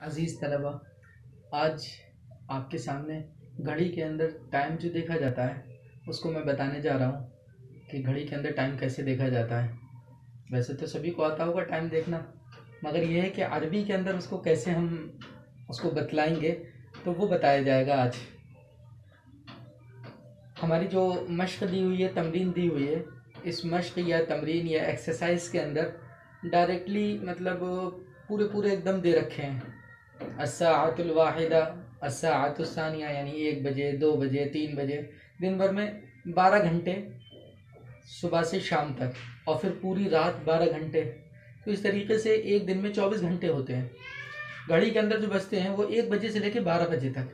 अज़ीज़ तलबा, आज आपके सामने घड़ी के अंदर टाइम जो देखा जाता है उसको मैं बताने जा रहा हूँ कि घड़ी के अंदर टाइम कैसे देखा जाता है। वैसे तो सभी को आता होगा टाइम देखना, मगर यह है कि अरबी के अंदर उसको कैसे हम उसको बतलाएंगे तो वो बताया जाएगा। आज हमारी जो मश्क दी हुई है, तमरीन दी हुई है, इस मश्क या तमरीन या एक्सरसाइज के अंदर डायरेक्टली मतलब पूरे पूरे एकदम दे रखे हैं। अस्साअतुल वाहिदा, अस्साअतुल सानिया, यानी 1 बजे, 2 बजे, 3 बजे, दिन भर में 12 घंटे सुबह से शाम तक, और फिर पूरी रात 12 घंटे। तो इस तरीके से एक दिन में 24 घंटे होते हैं। घड़ी के अंदर जो बजते हैं वो 1 बजे से लेकर 12 बजे तक,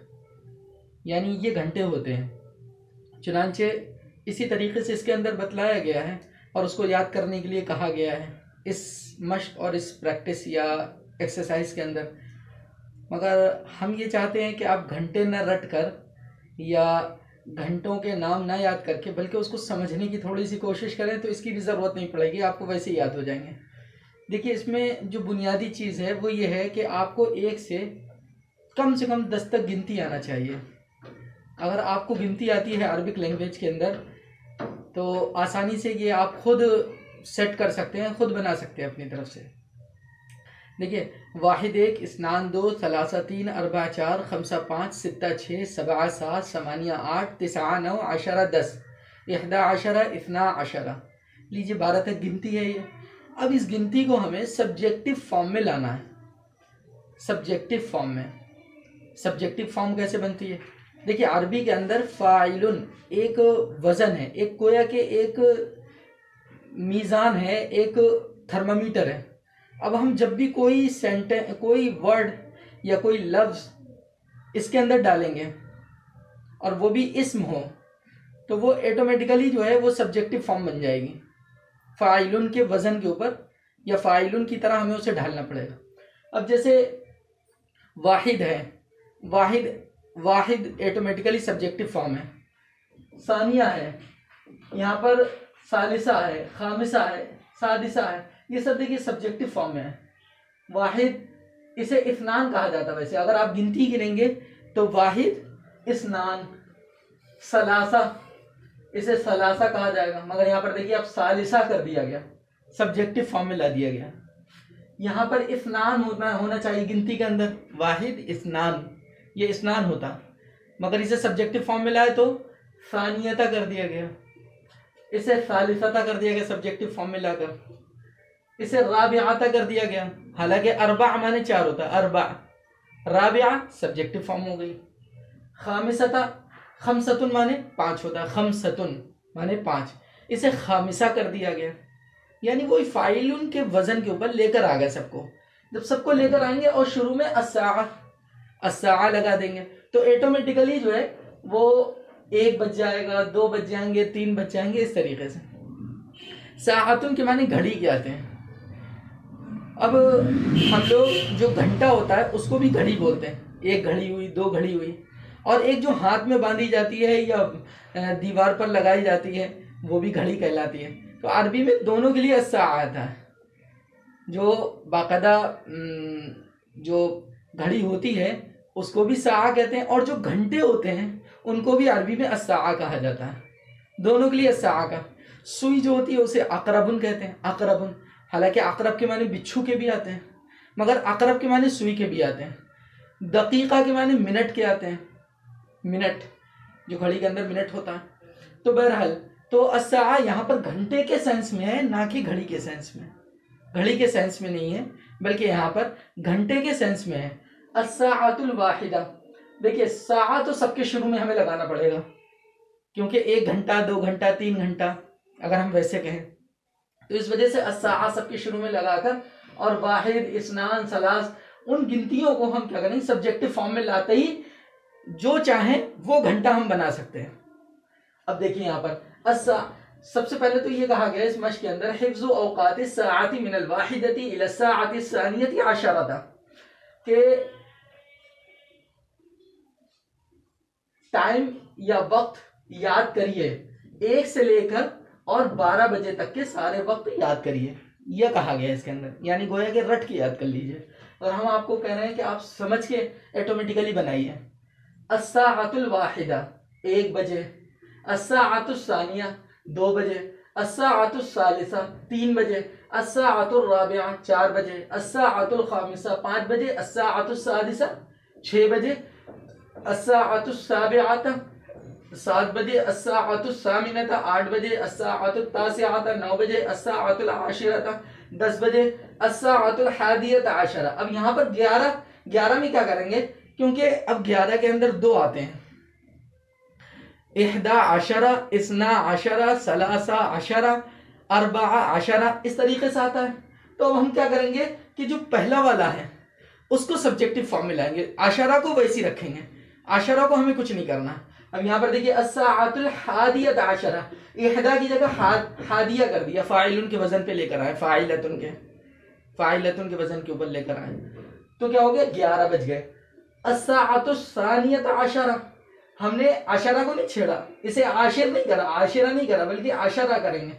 यानी ये घंटे होते हैं। चुनांचे इसी तरीके से इसके अंदर बतलाया गया है और उसको याद करने के लिए कहा गया है इस मश्क और इस प्रैक्टिस या एक्सरसाइज के अंदर। मगर हम ये चाहते हैं कि आप घंटे न रट कर या घंटों के नाम ना याद करके बल्कि उसको समझने की थोड़ी सी कोशिश करें, तो इसकी भी ज़रूरत नहीं पड़ेगी, आपको वैसे ही याद हो जाएंगे। देखिए, इसमें जो बुनियादी चीज़ है वो ये है कि आपको 1 से कम 10 तक गिनती आना चाहिए। अगर आपको गिनती आती है अरबिक लैंग्वेज के अंदर तो आसानी से ये आप खुद सेट कर सकते हैं, खुद बना सकते हैं अपनी तरफ से। देखिए, 1 1 2 2 3 3 4 4 5 5 6 6 7 7 8 8 9 9 10 10 11 12। लीजिए, 12 तक गिनती है ये। अब इस गिनती को हमें सब्जेक्टिव फॉर्म में लाना है। सब्जेक्टिव फॉर्म में, सब्जेक्टिव फॉर्म कैसे बनती है? देखिए, अरबी के अंदर फ़ाइलुन एक वज़न है, एक गोया के एक मीज़ान है, एक थर्मामीटर है। अब हम जब भी कोई सेंटेंस, कोई वर्ड या कोई लफ्ज़ इसके अंदर डालेंगे और वो भी इस्म हो, तो वो ऑटोमेटिकली जो है वो सब्जेक्टिव फॉर्म बन जाएगी। फ़ाइलुन के वज़न के ऊपर या फ़ाइलुन की तरह हमें उसे ढालना पड़ेगा। अब जैसे वाहिद है, वाहिद ऑटोमेटिकली सब्जेक्टिव फॉर्म है। सानिया है, यहाँ पर सालिसा है, खामिसा है, सादिसा है, ये सब देखिए सब्जेक्टिव फॉर्म में है। वाहिद, इसे इस्नान कहा जाता है। वैसे अगर आप गिनती गिनेंगे तो वाहिद, इस्नान, सलासा, इसे सलासा कहा जाएगा। मगर यहाँ पर देखिए अब सालिसा कर दिया गया, सब्जेक्टिव फॉर्म में ला दिया गया। यहाँ पर इस्नान होना चाहिए गिनती के अंदर, वाहिद इस्नान, ये इस्नान होता, मगर इसे सब्जेक्टिव फॉर्म में लाए तो सानियता कर दिया गया, इसे सालिसता कर दिया गया सब्जेक्टिव फॉर्म में लाकर, इसे राबिआता कर दिया गया। हालांकि अरबा माने 4 होता है, अरबा, राबिआ सब्जेक्टिव फॉर्म हो गई। खामिसता, खमसतुन माने 5 होता है, खमसतुन माने 5, इसे खामिसा कर दिया गया। यानी वो फाइलुन के वजन के ऊपर लेकर आ गए सबको। जब सबको लेकर आएंगे और शुरू में अस्सा लगा देंगे तो ऑटोमेटिकली जो है वो 1 बज जाएगा, 2 बज जाएंगे, 3 बज जाएंगे, इस तरीके से। साअतुन के माने घड़ी के आते हैं। अब हम लोग जो घंटा होता है उसको भी घड़ी बोलते हैं। 1 घड़ी हुई, 2 घड़ी हुई, और एक जो हाथ में बांधी जाती है या दीवार पर लगाई जाती है वो भी घड़ी कहलाती है। तो अरबी में दोनों के लिए अस्सा आता है। जो बाकायदा जो घड़ी होती है उसको भी सा कहते हैं, और जो घंटे होते हैं उनको भी अरबी में अस्सा कहा जाता है। दोनों के लिए अस्सा का। सुई जो होती है उसे अकरबुन कहते हैं, अकरबुन। हालांकि अकरब के माने बिच्छू के भी आते हैं, मगर अकरब के माने सुई के भी आते हैं। दकीका के माने मिनट के आते हैं, मिनट, जो घड़ी के अंदर मिनट होता है। तो बहरहाल, तो अस्सा यहाँ पर घंटे के सेंस में है, ना कि घड़ी के सेंस में। घड़ी के सेंस में नहीं है, बल्कि यहाँ पर घंटे के सेंस में है। अस्साअतुल वाहिदा, देखिए सा तो सबके शुरू में हमें लगाना पड़ेगा, क्योंकि 1 घंटा, 2 घंटा, 3 घंटा अगर हम वैसे कहें तो इस वजह से अस्सा सबके शुरू में लगाकर, और वाहिद, इस्नान, सलास, उन गिनतियों को हम क्या करेंगे, सब्जेक्टिव फॉर्म में लाते ही जो चाहें वो घंटा हम बना सकते हैं। अब देखिए यहाँ पर अस्सा, सबसे पहले तो ये कहा गया इस मश्क के अंदर, हिफ्ज़ु औक़ाति साअति मिनल वाहिदति इला साअति सानियति अशरता, के टाइम या वक्त याद करिए 1 से लेकर और 12 बजे तक के सारे वक्त याद करिए, यह कहा गया इसके अंदर। यानी गोया के रट के याद कर लीजिए। और हम आपको कह रहे हैं कि आप समझ के ऑटोमेटिकली बनाइए। अस्साअतुल वाहिदा 1 बजे, अस्साअतुस सानिया 2 बजे, अस्साअतुस सालिसा 3 बजे, अस्साअतुर राबिआ 4 बजे, अस्साअतुल खामिसा 5 बजे, अस्साअतुस सादिसा 6 बजे, अस्साअतुस साबिआता 7 बजे, अस्साअतुस सामिनता 8 बजे, अस्साअतुत तासिआता 9 बजे, अस्साअतुल आशिरता 10 बजे, अस्साअतुल हादियत आशरा। अब यहाँ पर 11 में क्या करेंगे, क्योंकि अब 11 के अंदर 2 आते हैं, 11 आशरा, 12 आशरा, 13 आशरा, 14 आशरा, इस तरीके से आता है। तो अब हम क्या करेंगे कि जो पहला वाला है उसको सब्जेक्टिव फॉर्म में लाएंगे, आशरा को वैसी रखेंगे, आशरा को हमें कुछ नहीं करना। अब यहाँ पर देखिए अस्साअतुल हादियत आशरा, 11 की जगह हादिया कर दिया, फाइलुन के वजन पे लेकर आए, फाइलतुन के वजन के ऊपर लेकर आए, तो क्या हो गया 11 बज गए। अस्साअतुस सानियत आशरा, हमने आशरा को नहीं छेड़ा, इसे आशिर नहीं करा, आशिरा नहीं करा, बल्कि आशरा करेंगे।